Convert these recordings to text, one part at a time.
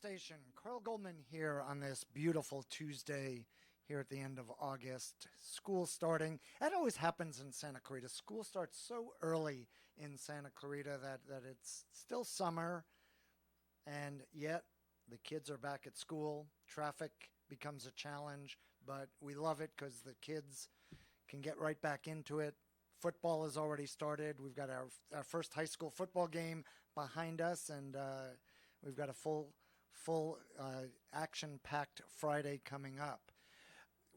Station. Carl Goldman here on this beautiful Tuesday here at the end of August. School starting. That always happens in Santa Clarita. School starts so early in Santa Clarita that it's still summer, and yet the kids are back at school. Traffic becomes a challenge, but we love it because the kids can get right back into it. Football has already started. We've got our first high school football game behind us, and we've got a full action-packed Friday coming up.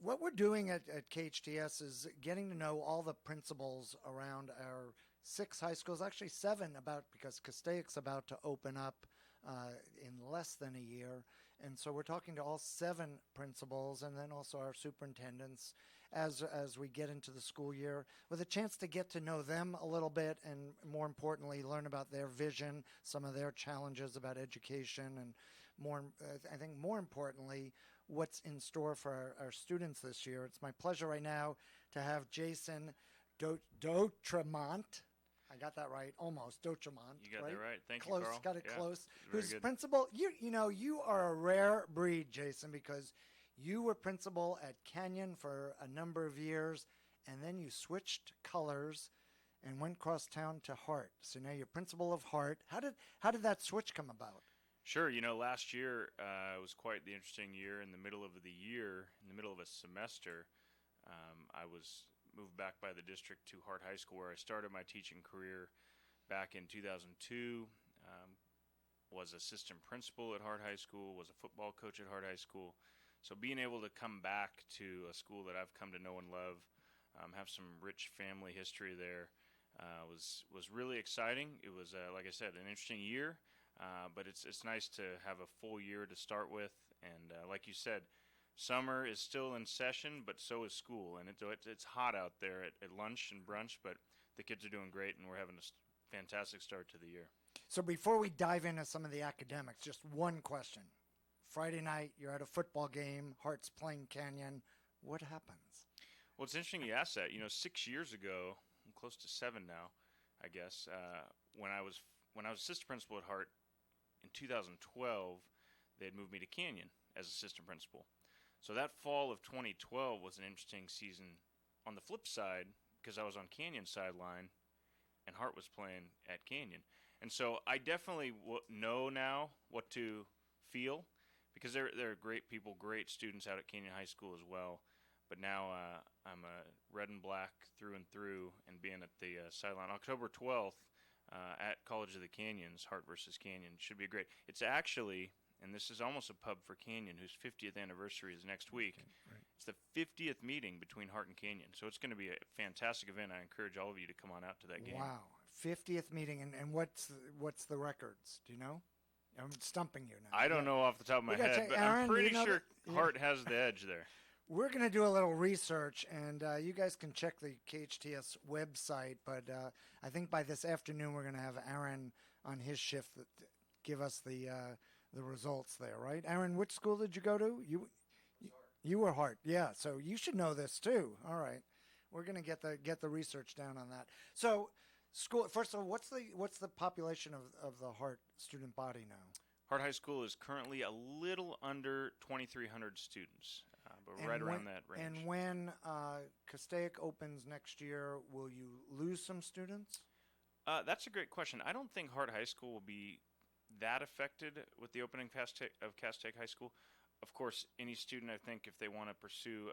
What we're doing at KHTS is getting to know all the principals around our 6 high schools, actually 7, because Castaic's about to open up in less than a year. And so we're talking to all 7 principals and then also our superintendents as we get into the school year with a chance to get to know them a little bit and, more importantly, learn about their vision, some of their challenges about education, and I think more importantly, what's in store for our students this year. It's my pleasure right now to have Jason Dotremont. I got that right, almost. Dotremont. You got right? that right. Thank Close, you, Carl. got it Yeah, close. very Who's good. principal? You are a rare breed, Jason, because you were principal at Canyon for a number of years, and then you switched colors and went cross town to Hart. So now you're principal of Hart. How did that switch come about? Sure. Last year was quite the interesting year. In the middle of the year, in the middle of a semester, I was moved back by the district to Hart High School, where I started my teaching career back in 2002. Was assistant principal at Hart High School, was a football coach at Hart High School. So being able to come back to a school that I've come to know and love, have some rich family history there, was really exciting. It was, like I said, an interesting year, but it's nice to have a full year to start with. And like you said, summer is still in session, but so is school. And it's hot out there at lunch and brunch, but the kids are doing great, and we're having a fantastic start to the year. So before we dive into some of the academics, just one question. Friday night, you're at a football game, Hart's playing Canyon. What happens? Well, it's interesting you asked that. 6 years ago, I'm close to 7 now, I guess, when I was assistant principal at Hart in 2012, they had moved me to Canyon as assistant principal. So that fall of 2012 was an interesting season. On the flip side, because I was on Canyon's sideline, and Hart was playing at Canyon. And so I definitely know now what to feel, because they're great people, great students out at Canyon High School as well. But now I'm a red and black through and through, and being at the sideline. October 12th at College of the Canyons, Hart versus Canyon, should be great. It's actually, and this is almost a pub for Canyon, whose 50th anniversary is next week. Okay, right. It's the 50th meeting between Hart and Canyon, so it's going to be a fantastic event. I encourage all of you to come on out to that game. Wow, 50th meeting, and what's the records? Do you know? I'm stumping you now. I don't know off the top of my head, but Aaron, I'm pretty sure Yeah. Hart has the edge there. We're going to do a little research, and you guys can check the KHTS website, but I think by this afternoon we're going to have Aaron on his shift that give us the results there, right? Aaron, which school did you go to? You were Hart, yeah. So you should know this too. All right, we're going to get the research down on that. So, school. First of all, what's the population of the Hart student body now? Hart High School is currently a little under 2,300 students, but right around that range. And when Castaic opens next year, will you lose some students? That's a great question. I don't think Hart High School will be that affected with the opening of Castaic High School. Of course, any student, I think, if they want to pursue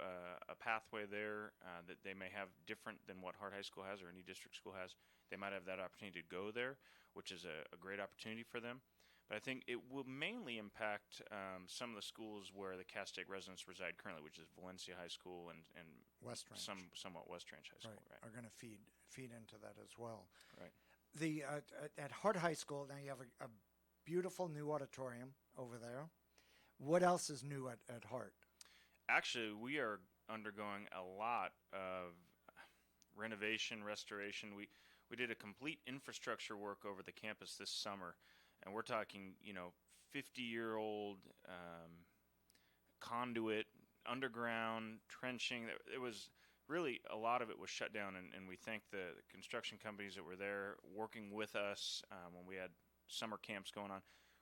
a pathway there that they may have different than what Hart High School has or any district school has, they might have that opportunity to go there, which is a great opportunity for them. But I think it will mainly impact some of the schools where the Castaic residents reside currently, which is Valencia High School and West Ranch. somewhat West Ranch High School. Right. Are going to feed into that as well. Right. The at Hart High School now you have a beautiful new auditorium over there. What else is new at Hart? Actually, we are undergoing a lot of renovation, restoration. We did a complete infrastructure work over the campus this summer, and we're talking, 50-year-old conduit, underground trenching. It was really, a lot of it was shut down, and we thank the construction companies that were there working with us when we had summer camps going on.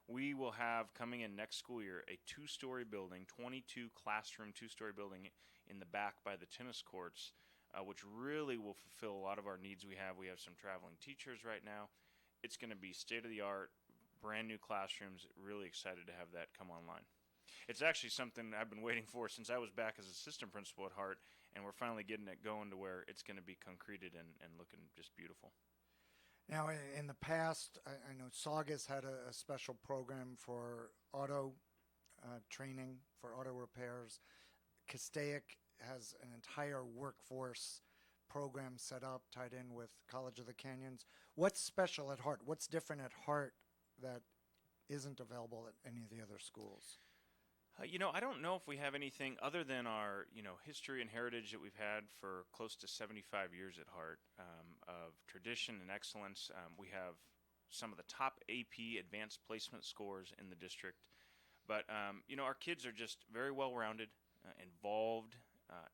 we will have coming in next school year a 2-story building, 22 classroom 2-story building in the back by the tennis courts, which really will fulfill a lot of our needs we have. We have some traveling teachers right now. It's going to be state-of-the-art, brand new classrooms. Really excited to have that come online. It's actually something I've been waiting for since I was back as assistant principal at Hart, and we're finally getting it going to where it's going to be concreted and looking just beautiful. Now, in the past, I know Saugus had a special program for auto training, for auto repairs. Castaic has an entire workforce program set up, tied in with College of the Canyons. What's special at Hart? What's different at Hart that isn't available at any of the other schools? I don't know if we have anything other than our, history and heritage that we've had for close to 75 years at Hart of tradition and excellence. We have some of the top AP advanced placement scores in the district. But, our kids are just very well-rounded, involved,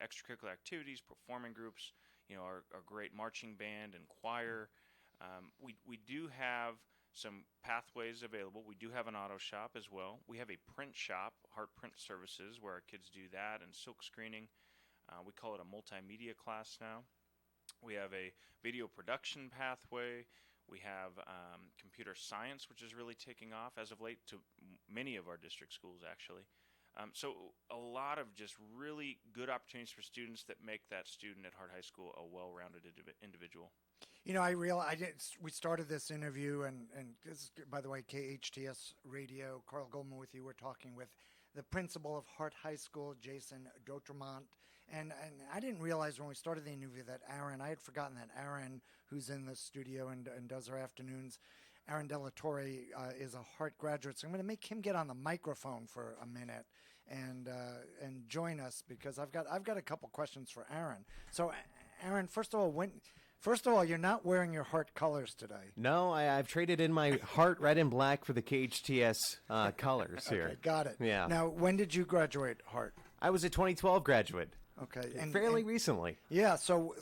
extracurricular activities, performing groups, our great marching band and choir. We do have some pathways available. We do have an auto shop as well. We have a print shop, Hart Print Services, where our kids do that and silk screening. We call it a multimedia class now. We have a video production pathway. We have computer science, which is really taking off as of late to many of our district schools, actually. So a lot of just really good opportunities for students that make that student at Hart High School a well-rounded individual. We started this interview, and this is, by the way, KHTS Radio, Carl Goldman with you. We're talking with the principal of Hart High School, Jason Dotremont. And I didn't realize when we started the interview that I had forgotten that Aaron, who's in the studio and does our afternoons, Aaron Delatorre is a Hart graduate. So I'm going to make him get on the microphone for a minute and join us, because I've got a couple questions for Aaron. So, Aaron, first of all, you're not wearing your Hart colors today. No, I've traded in my Hart red and black for the KHTS colors here. Okay, got it. Yeah. Now, when did you graduate Hart? I was a 2012 graduate. Okay. Fairly recently. Yeah, so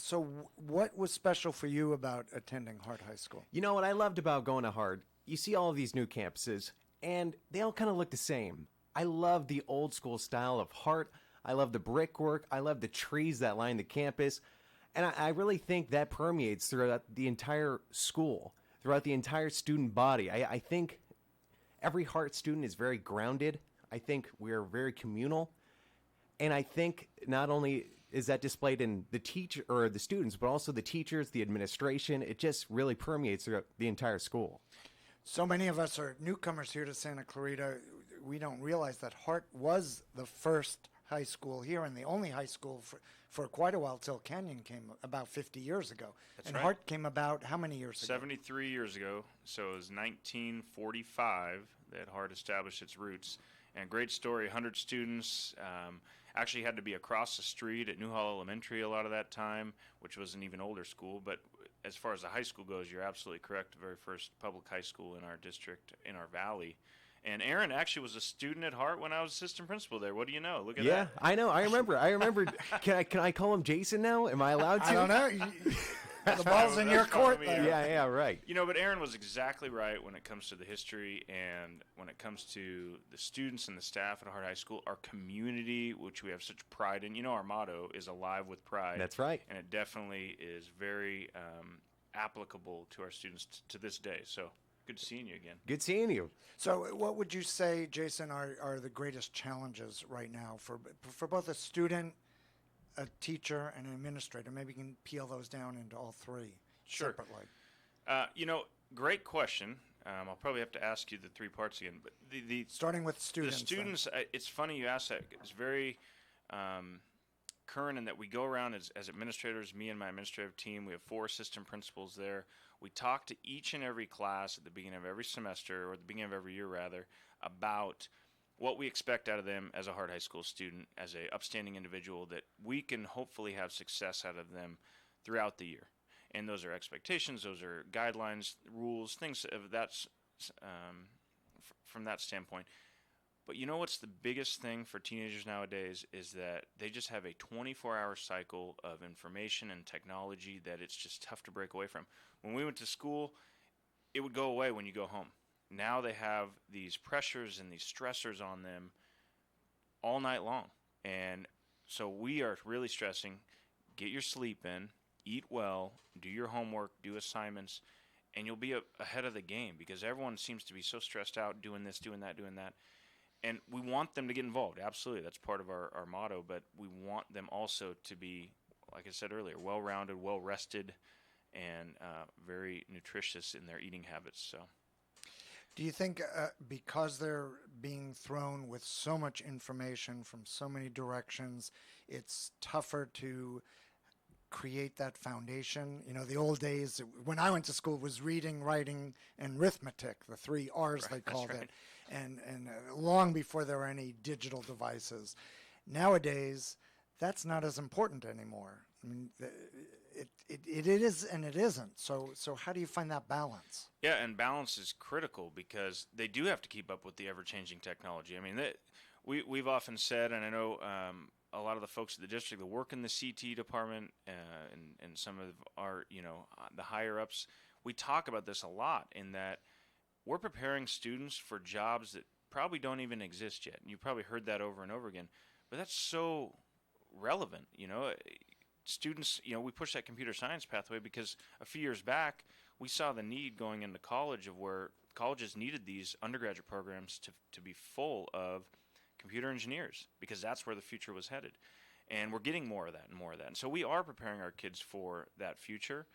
what was special for you about attending Hart High School? You know what I loved about going to Hart? You see all of these new campuses, and they all kind of look the same. I love the old school style of Hart. I love the brickwork. I love the trees that line the campus. And I really think that permeates throughout the entire school, throughout the entire student body. I think every Hart student is very grounded. I think we're very communal. And I think not only is that displayed in the teacher or the students, but also the teachers, the administration. It just really permeates throughout the entire school. So many of us are newcomers here to Santa Clarita. We don't realize that Hart was the first high school here and the only high school for quite a while, till Canyon came about 50 years ago. That's and right. Hart came about how many years ago? 73 years ago. So it was 1945 that Hart established its roots. And great story, 100 students. Actually had to be across the street at Newhall Elementary a lot of that time, which was an even older school. But as far as the high school goes, you're absolutely correct. The very first public high school in our district, in our valley. And Aaron actually was a student at Hart when I was assistant principal there. What do you know? Look at that. Yeah, I know. I remember. Can I call him Jason now? Am I allowed to? I don't know. The ball's in your court there. Yeah, right. But Aaron was exactly right when it comes to the history and when it comes to the students and the staff at Hart High School, our community, which we have such pride in. Our motto is alive with pride. That's right. And it definitely is very applicable to our students to this day. So good seeing you again. Good seeing you. So what would you say, Jason, are the greatest challenges right now for both a student, a teacher, and an administrator? Maybe you can peel those down into all three separately. Great question. I'll probably have to ask you the three parts again. But starting with students. The students, it's funny you ask that. It's very current in that we go around as administrators, me and my administrative team. We have 4 assistant principals there. We talk to each and every class at the beginning of every semester, or at the beginning of every year rather, about what we expect out of them as a Hart High School student, as a upstanding individual, that we can hopefully have success out of them throughout the year. And those are expectations, those are guidelines, rules, things of that from that standpoint. But what's the biggest thing for teenagers nowadays is that they just have a 24-hour cycle of information and technology that it's just tough to break away from. When we went to school, it would go away when you go home. now they have these pressures and these stressors on them all night long. And so we are really stressing, get your sleep in, eat well, do your homework, do assignments, and you'll be ahead of the game, because everyone seems to be so stressed out doing this, doing that, doing that. And we want them to get involved. Absolutely. That's part of our motto. But we want them also to be, like I said earlier, well-rounded, well-rested, and very nutritious in their eating habits. So, do you think because they're being thrown with so much information from so many directions, it's tougher to create that foundation? You know, the old days when I went to school was reading, writing, and arithmetic, the 3 R's they called it, and long before there were any digital devices. Nowadays, that's not as important anymore. I mean, it is and it isn't. So how do you find that balance? Yeah, and balance is critical, because they do have to keep up with the ever-changing technology. I mean, we've often said, and I know a lot of the folks at the district that work in the CT department and some of our, the higher-ups, we talk about this a lot, in that we're preparing students for jobs that probably don't even exist yet. And you've probably heard that over and over again. But that's so relevant, Students, we push that computer science pathway because a few years back, we saw the need going into college of where colleges needed these undergraduate programs to be full of computer engineers, because that's where the future was headed. And we're getting more of that and more of that. And so we are preparing our kids for that future.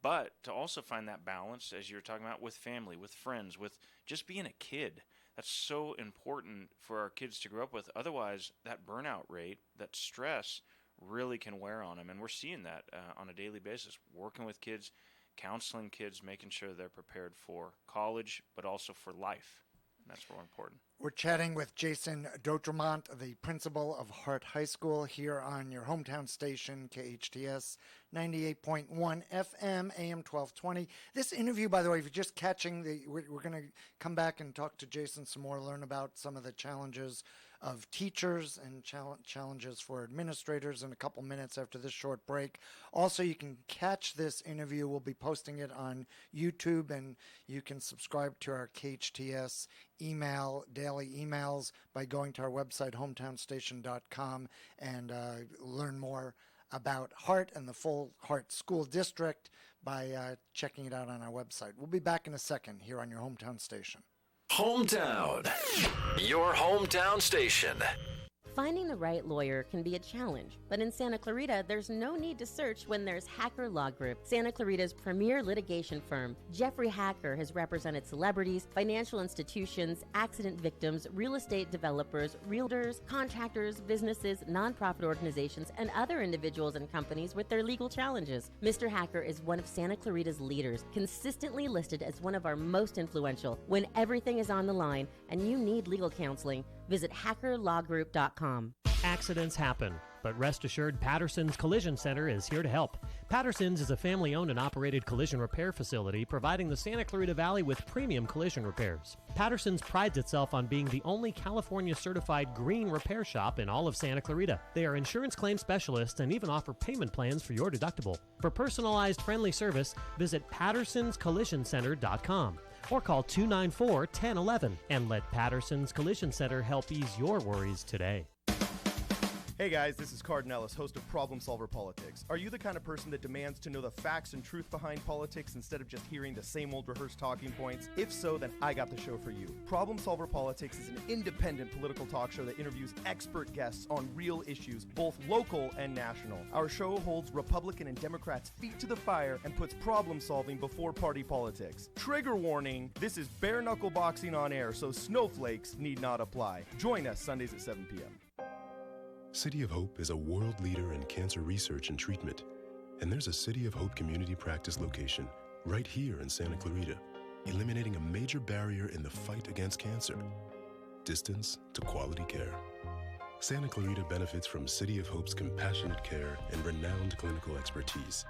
But to also find that balance, as you were talking about, with family, with friends, with just being a kid. That's so important for our kids to grow up with. Otherwise, that burnout rate, that stress, really can wear on them. And we're seeing that on a daily basis, working with kids, counseling kids, making sure they're prepared for college, but also for life. And that's more important. We're chatting with Jason Dotremont, the principal of Hart High School, here on your hometown station, KHTS 98.1 FM, AM 1220. This interview, by the way, if you're just catching, we're going to come back and talk to Jason some more, learn about some of the challenges of teachers and challenges for administrators in a couple minutes after this short break. Also, you can catch this interview. We'll be posting it on YouTube, and you can subscribe to our KHTS daily emails by going to our website, hometownstation.com, and learn more about Hart and the full Hart School District by checking it out on our website. We'll be back in a second here on your hometown station. Hometown, your hometown station. Finding the right lawyer can be a challenge, but in Santa Clarita, there's no need to search when there's Hacker Law Group, Santa Clarita's premier litigation firm. Jeffrey Hacker has represented celebrities, financial institutions, accident victims, real estate developers, realtors, contractors, businesses, nonprofit organizations, and other individuals and companies with their legal challenges. Mr. Hacker is one of Santa Clarita's leaders, consistently listed as one of our most influential. When everything is on the line and you need legal counseling, visit hackerlawgroup.com. Accidents happen, but rest assured Patterson's Collision Center is here to help. Patterson's is a family-owned and operated collision repair facility providing the Santa Clarita Valley with premium collision repairs. Patterson's prides itself on being the only California-certified green repair shop in all of Santa Clarita. They are insurance claim specialists and even offer payment plans for your deductible. For personalized, friendly service, visit pattersonscollisioncenter.com. or call 294-1011 and let Patterson's Collision Center help ease your worries today. Hey guys, this is Cardinellis, host of Problem Solver Politics. Are you the kind of person that demands to know the facts and truth behind politics instead of just hearing the same old rehearsed talking points? If so, then I got the show for you. Problem Solver Politics is an independent political talk show that interviews expert guests on real issues, both local and national. Our show holds Republican and Democrats' feet to the fire and puts problem solving before party politics. Trigger warning, this is bare knuckle boxing on air, so snowflakes need not apply. Join us Sundays at 7 p.m. City of Hope is a world leader in cancer research and treatment. And there's a City of Hope community practice location right here in Santa Clarita, eliminating a major barrier in the fight against cancer: distance to quality care. Santa Clarita benefits from City of Hope's compassionate care and renowned clinical expertise.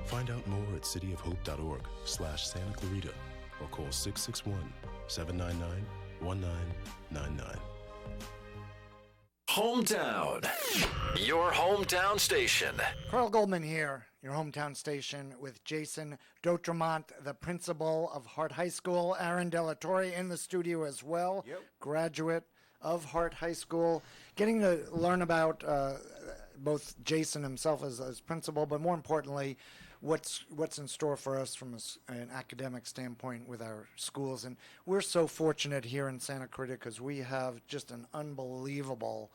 Find out more at cityofhope.org/Santa Clarita or call 661-799-1999. Hometown, your hometown station. Carl Goldman here, your hometown station, with Jason Dotremont, the principal of Hart High School. Aaron Delatorre in the studio as well, graduate of Hart High School. Getting to learn about both Jason himself as principal, but more importantly, what's in store for us from an academic standpoint with our schools. And we're so fortunate here in Santa Clarita because we have just an unbelievable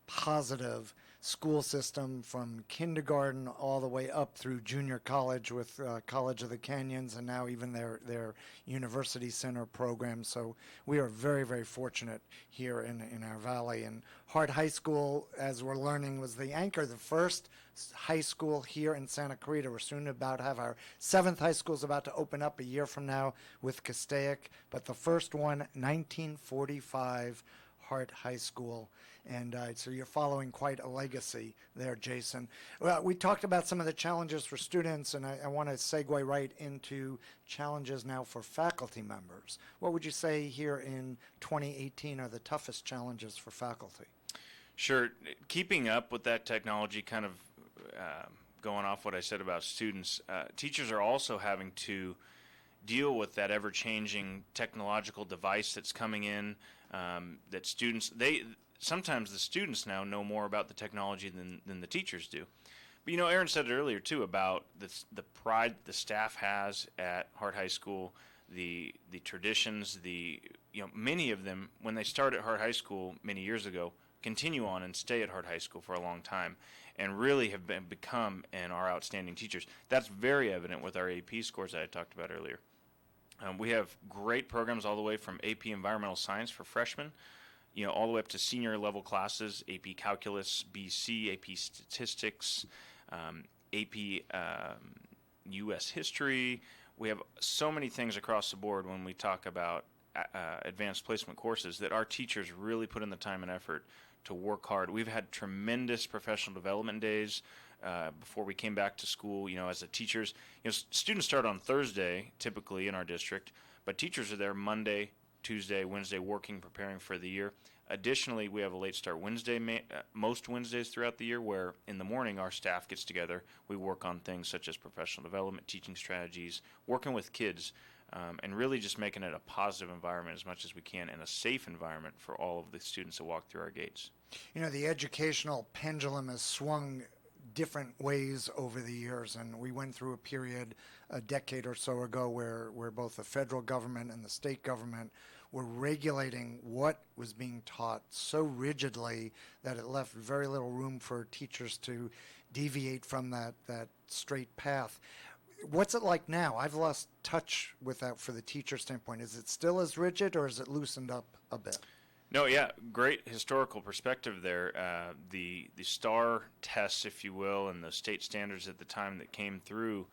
positive school system from kindergarten all the way up through junior college with College of the Canyons and now even their University Center program. So we are very, very fortunate here in our valley. And Hart High School, as we're learning, was the anchor, the first high school here in Santa Clarita. We're soon about to have our 7th high school is about to open up a year from now with Castaic, but the first one, 1945, Hart High School. And so you're following quite a legacy there, Jason. Well, we talked about some of the challenges for students, and I want to segue right into challenges now for faculty members. What would you say here in 2018 are the toughest challenges for faculty? Sure. Keeping up with that technology, kind of going off what I said about students, teachers are also having to deal with that ever-changing technological device that's coming in, that students, sometimes the students now know more about the technology than the teachers do. But Aaron said it earlier too about the pride the staff has at Hart High School, the traditions, many of them when they start at Hart High School many years ago continue on and stay at Hart High School for a long time and really have become and are outstanding teachers. That's very evident with our AP scores that I talked about earlier. We have great programs all the way from AP Environmental Science for freshmen, all the way up to senior level classes, AP Calculus, BC, AP Statistics, AP U.S. History. We have so many things across the board when we talk about advanced placement courses that our teachers really put in the time and effort to work hard. We've had tremendous professional development days before we came back to school. As the teachers, students start on Thursday typically in our district, but teachers are there Monday, Tuesday, Wednesday, working, preparing for the year. Additionally, we have a late start Wednesday, most Wednesdays throughout the year, where in the morning our staff gets together. We work on things such as professional development, teaching strategies, working with kids, and really just making it a positive environment as much as we can and a safe environment for all of the students that walk through our gates. The educational pendulum has swung different ways over the years, and we went through a period a decade or so ago where both the federal government and the state government were regulating what was being taught so rigidly that it left very little room for teachers to deviate from that straight path. What's it like now? I've lost touch with that for the teacher standpoint. Is it still as rigid, or is it loosened up a bit? No, yeah, great historical perspective there. The STAR tests, if you will, and the state standards at the time that came through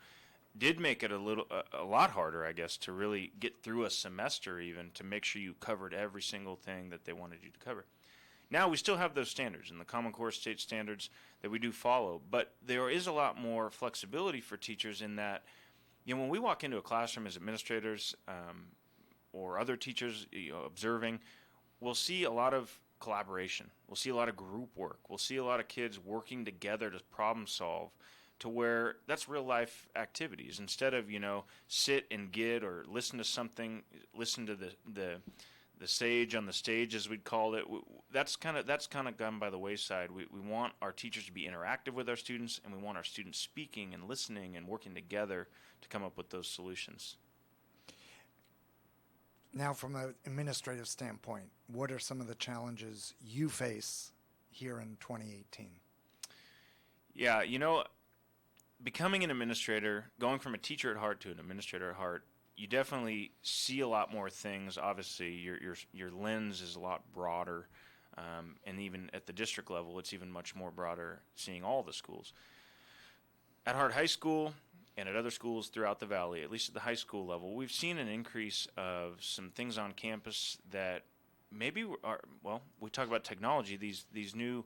did make it a lot harder, I guess, to really get through a semester even to make sure you covered every single thing that they wanted you to cover. Now we still have those standards and the Common Core state standards that we do follow, but there is a lot more flexibility for teachers in that, when we walk into a classroom as administrators or other teachers observing, we'll see a lot of collaboration. We'll see a lot of group work. We'll see a lot of kids working together to problem solve, to where that's real life activities. Instead of, sit and get or listen to something, listen to the sage on the stage, as we'd call it. That's kind of gone by the wayside. We want our teachers to be interactive with our students, and we want our students speaking and listening and working together to come up with those solutions. Now, from an administrative standpoint, what are some of the challenges you face here in 2018? Yeah, becoming an administrator, going from a teacher at Hart to an administrator at Hart, you definitely see a lot more things. Obviously, your lens is a lot broader, and even at the district level, it's even much more broader, seeing all the schools. At Hart High School and at other schools throughout the valley, at least at the high school level, we've seen an increase of some things on campus that maybe are, we talk about technology, these new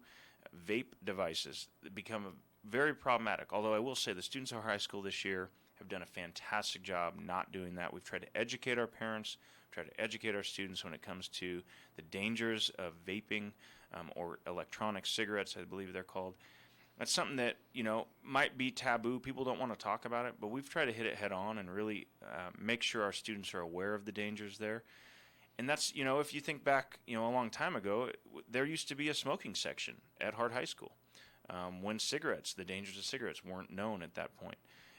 vape devices that become very problematic. Although I will say the students at our high school this year have done a fantastic job not doing that. We've tried to educate our parents, tried to educate our students when it comes to the dangers of vaping or electronic cigarettes, I believe they're called. That's something that, might be taboo. People don't want to talk about it, but we've tried to hit it head on and really make sure our students are aware of the dangers there. And that's, if you think back, a long time ago, there used to be a smoking section at Hart High School when the dangers of cigarettes weren't known at that point.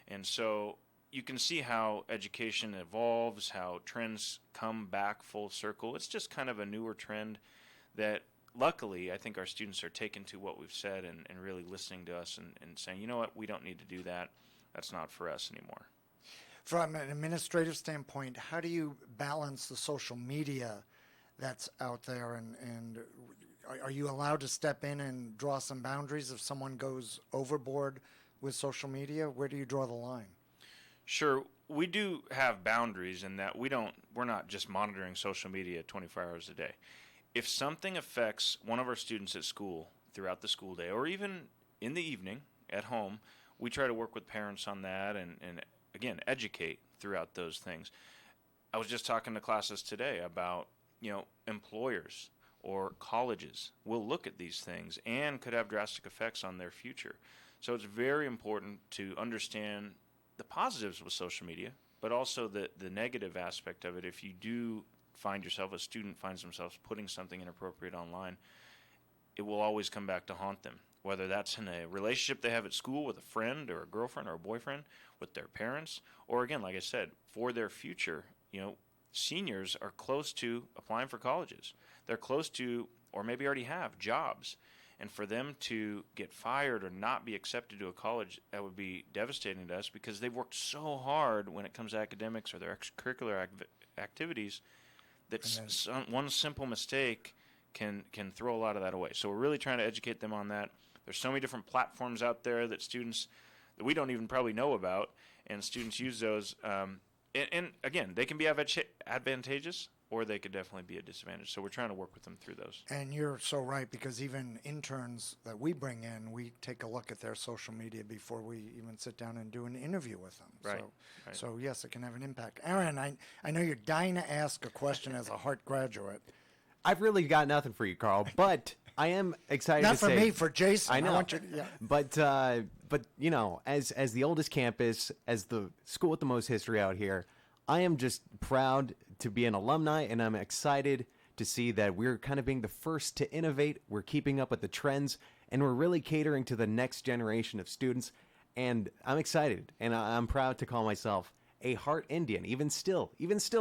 And so you can see how education evolves, how trends come back full circle. It's just kind of a newer trend that luckily I think our students are taking to what we've said and really listening to us and saying, you know what, we don't need to do that. That's not for us anymore. From an administrative standpoint, how do you balance the social media that's out there, and are you allowed to step in and draw some boundaries if someone goes overboard with social media? Where do you draw the line? Sure, we do have boundaries in that we're not just monitoring social media 24 hours a day. If something affects one of our students at school throughout the school day, or even in the evening at home, we try to work with parents on that and again, educate throughout those things. I was just talking to classes today about, employers or colleges will look at these things and could have drastic effects on their future. So it's very important to understand the positives with social media, but also the negative aspect of it. If you do find yourself, a student finds themselves putting something inappropriate online, it will always come back to haunt them. Whether that's in a relationship they have at school with a friend or a girlfriend or a boyfriend, with their parents, or again, like I said, for their future. Seniors are close to applying for colleges. They're close to, or maybe already have, jobs. And for them to get fired or not be accepted to a college, that would be devastating to us because they've worked so hard when it comes to academics or their extracurricular activities that one simple mistake can throw a lot of that away. So we're really trying to educate them on that. There's so many different platforms out there that we don't even probably know about, and students use those. And again, they can be advantageous, or they could definitely be a disadvantage. So we're trying to work with them through those. And you're so right, because even interns that we bring in, we take a look at their social media before we even sit down and do an interview with them. Right. So yes, it can have an impact. Aaron, I know you're dying to ask a question as a Hart graduate. I've really got nothing for you, Carl, but I am excited Not to for say, me, for Jason. I know. want you to, yeah. But as the oldest campus, as the school with the most history out here, I am just proud to be an alumni, and I'm excited to see that we're kind of being the first to innovate. We're keeping up with the trends, and we're really catering to the next generation of students. And I'm excited, and I'm proud to call myself a Hart Indian. Even still,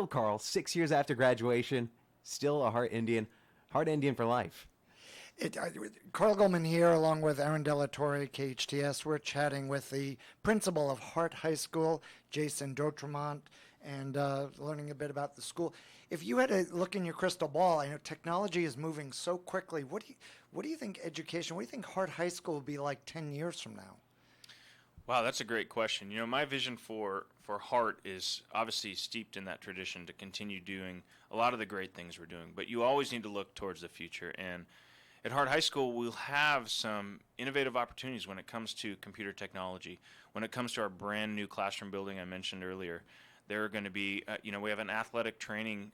Carl, 6 years after graduation, still a Hart Indian for life. Carl Goldman here, along with Aaron Della Torre, KHTS. We're chatting with the principal of Hart High School, Jason Dotremont, and learning a bit about the school. If you had to look in your crystal ball, I know technology is moving so quickly. What do you think education, what do you think Hart High School will be like 10 years from now? Wow, that's a great question. My vision for Hart is obviously steeped in that tradition to continue doing a lot of the great things we're doing. But you always need to look towards the future. And at Hart High School, we'll have some innovative opportunities when it comes to computer technology. When it comes to our brand new classroom building I mentioned earlier, there are going to be, we have an athletic training,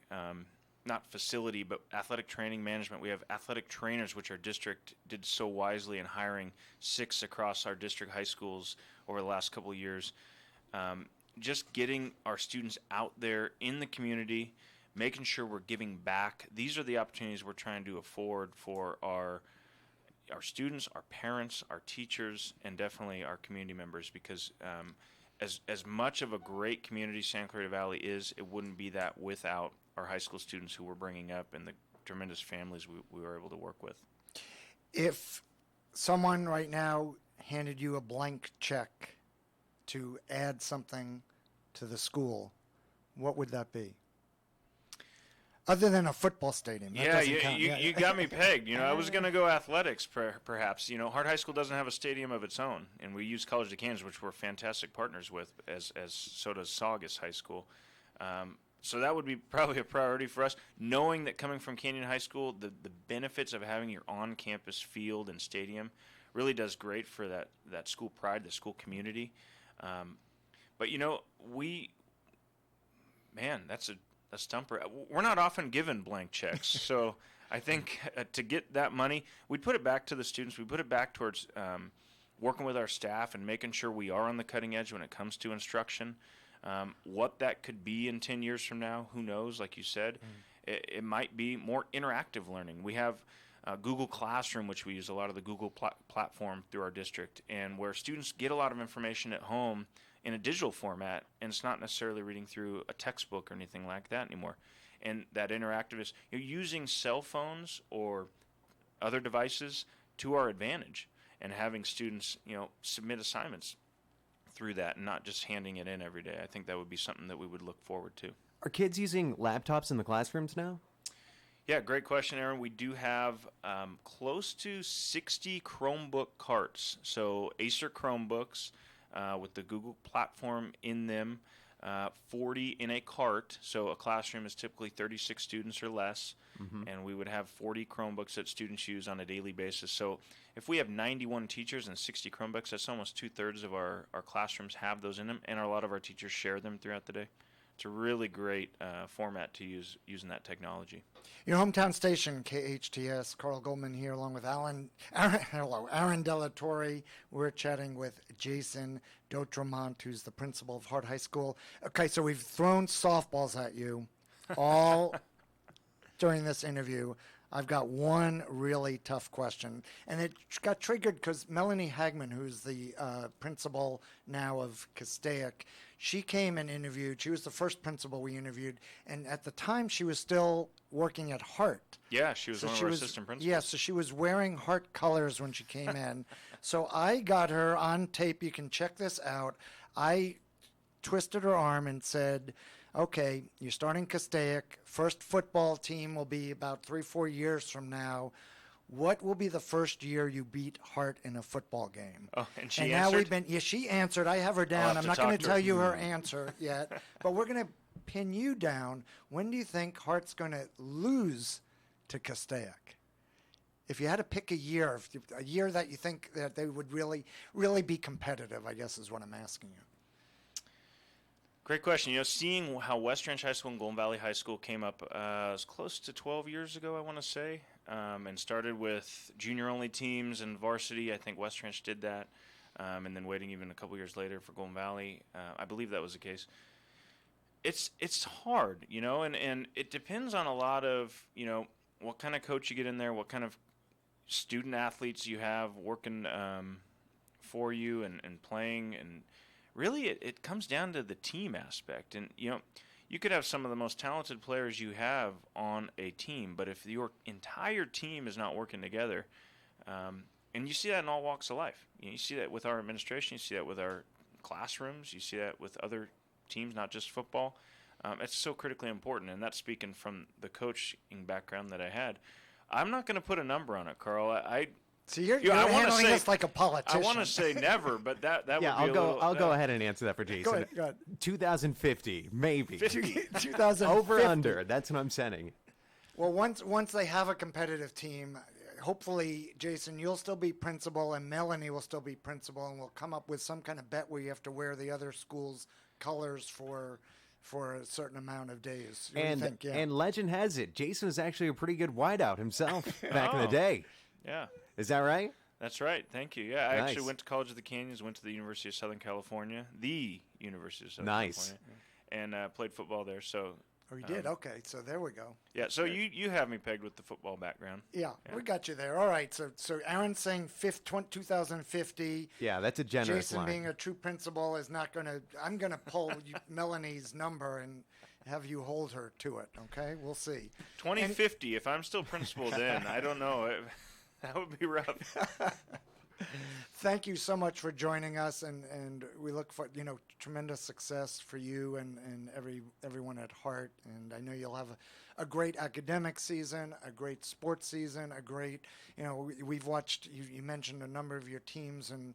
not facility, but athletic training management. We have athletic trainers, which our district did so wisely in hiring 6 across our district high schools over the last couple of years. Just getting our students out there in the community, making sure we're giving back. These are the opportunities we're trying to afford for our students, our parents, our teachers, and definitely our community members, because as much of a great community Santa Clarita Valley is, it wouldn't be that without our high school students who we're bringing up and the tremendous families we were able to work with. If someone right now handed you a blank check to add something to the school, what would that be? Other than a football stadium. That You got me pegged. I was going to go athletics, perhaps. Hart High School doesn't have a stadium of its own, and we use College of Kansas, which we're fantastic partners with, as so does Saugus High School. So that would be probably a priority for us, knowing that coming from Canyon High School, the benefits of having your on-campus field and stadium really does great for that school pride, the school community. But that's a stumper. We're not often given blank checks, so I think to get that money, we'd put it back to the students. We put it back towards working with our staff and making sure we are on the cutting edge when it comes to instruction. What that could be in 10 years from now, who knows? Like you said, it might be more interactive learning. We have Google Classroom, which we use a lot of the Google platform through our district, and where students get a lot of information at home in a digital format, and it's not necessarily reading through a textbook or anything like that anymore. And that interactive is using cell phones or other devices to our advantage, and having students, submit assignments through that and not just handing it in every day. I think that would be something that we would look forward to. Are kids using laptops in the classrooms now? Yeah, great question, Aaron. We do have close to 60 Chromebook carts. So Acer Chromebooks with the Google platform in them, 40 in a cart. So a classroom is typically 36 students or less, and we would have 40 Chromebooks that students use on a daily basis. So if we have 91 teachers and 60 Chromebooks, that's almost 2/3 of our classrooms have those in them, and a lot of our teachers share them throughout the day. It's a really great format to use using that technology. Your hometown station, KHTS. Carl Goldman here, along with Aaron Della Torre. We're chatting with Jason Dotremont, who's the principal of Hart High School. Okay, so we've thrown softballs at you all during this interview. I've got one really tough question, and it got triggered because Melanie Hagman, who's the principal now of Castaic, she came and interviewed. She was the first principal we interviewed, and at the time she was still working at Hart. Yeah, she was one of our assistant principals. Yeah, so she was wearing Hart colors when she came in. So I got her on tape. You can check this out. I twisted her arm and said, okay, you're starting Castaic. First football team will be about 3-4 years from now. What will be the first year you beat Hart in a football game? Oh, and she and answered? Now we've been, yeah, she answered. I have her down. I'm not going to tell you her answer yet, but we're going to pin you down. When do you think Hart's going to lose to Castaic? If you had to pick a year that you think that they would really, really be competitive, I guess is what I'm asking you. Great question. Seeing how West Ranch High School and Golden Valley High School came up it was close to 12 years ago, I want to say, and started with junior-only teams and varsity. I think West Ranch did that, and then waiting even a couple years later for Golden Valley. I believe that was the case. It's hard, and it depends on a lot of, what kind of coach you get in there, what kind of student athletes you have working for you and playing, and really, it comes down to the team aspect. And, you could have some of the most talented players you have on a team, but if your entire team is not working together, and you see that in all walks of life. You see that with our administration. You see that with our classrooms. You see that with other teams, not just football. It's so critically important, and that's speaking from the coaching background that I had. I'm not going to put a number on it, Carl. So you're handling this like a politician. I want to say never, but that would be I'll go ahead and answer that for Jason. Go ahead. 2050, maybe. 2050. Over under. That's what I'm saying. Well, once they have a competitive team, hopefully, Jason, you'll still be principal, and Melanie will still be principal, and we'll come up with some kind of bet where you have to wear the other school's colors for a certain amount of days. What do you think? Yeah. And legend has it, Jason was actually a pretty good wideout himself back in the day. Yeah. Is that right? That's right. Thank you. Yeah, I Nice. actually went to College of the Canyons, went to the University of Southern California, Nice. and played football there. So. Oh, you did? Okay, so there we go. Yeah, so you have me pegged with the football background. Yeah, we got you there. All right, so Aaron's saying 2050. Yeah, that's a generous Jason line. being a true principal is not going to – I'm going to pull Melanie's number and have you hold her to it, okay? We'll see. 2050, if I'm still principal then, I don't know. That would be rough. Thank you so much for joining us, and we look for tremendous success for you and everyone at Hart. And I know you'll have a great academic season, a great sports season, a great we've watched. You mentioned a number of your teams, and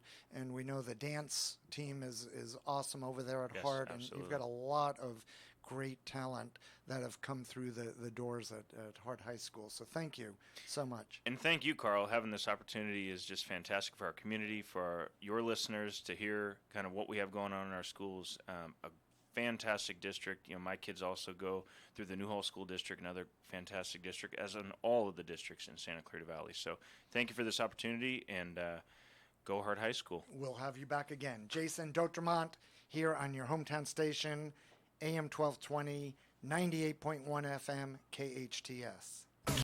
we know the dance team is awesome over there at Yes, Hart, absolutely. and you've got a lot of great talent that have come through the doors at Hart High School. So thank you so much. And thank you, Carl. Having this opportunity is just fantastic for our community, for your listeners to hear kind of what we have going on in our schools. A fantastic district. My kids also go through the Newhall School District, another fantastic district, as in all of the districts in Santa Clarita Valley. So thank you for this opportunity, and Go Hart High School. We'll have you back again. Jason Dotremont here on your hometown station, AM 1220, 98.1 FM, KHTS.